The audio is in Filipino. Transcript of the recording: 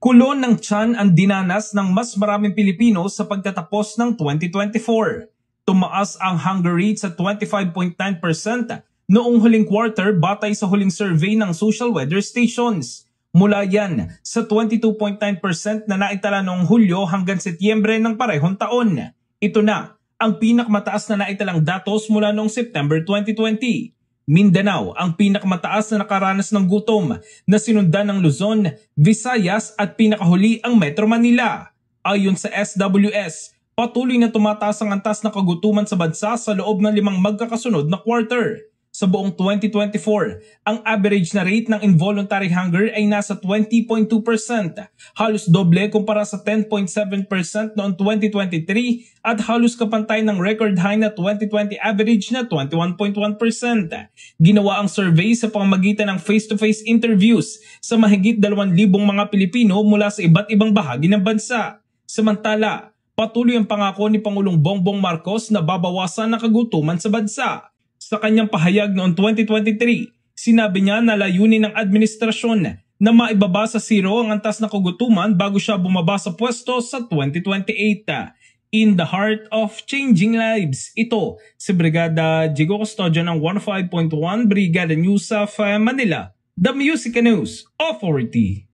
Kulo ng tiyan ang dinanas ng mas maraming Pilipino sa pagtatapos ng 2024. Tumaas ang hunger rate sa 25.9% noong huling quarter batay sa huling survey ng social weather stations. Mula yan sa 22.9% na naitala noong Hulyo hanggang Setyembre ng parehong taon. Ito na ang pinakamataas na naitalang datos mula noong September 2020. Mindanao ang pinakamataas na nakaranas ng gutom na sinundan ng Luzon, Visayas at pinakahuli ang Metro Manila. Ayon sa SWS, patuloy na tumataas ang antas ng kagutuman sa bansa sa loob ng 5 magkakasunod na quarter. Sa buong 2024, ang average na rate ng involuntary hunger ay nasa 20.2%, halos doble kumpara sa 10.7% noong 2023 at halos kapantay ng record high na 2020 average na 21.1%. Ginawa ang survey sa pamamagitan ng face-to-face interviews sa mahigit 2,000 mga Pilipino mula sa iba't ibang bahagi ng bansa. Samantala, patuloy ang pangako ni Pangulong Bongbong Marcos na babawasan ang kagutuman sa bansa. Sa kanyang pahayag noong 2023, sinabi niya na layunin ng administrasyon na maibaba sa zero ang antas ng kagutuman bago siya bumaba sa pwesto sa 2028. In the heart of changing lives, ito si Brigada Jigo Custodio ng 105.1 Brigada News of Manila, The Music News Authority.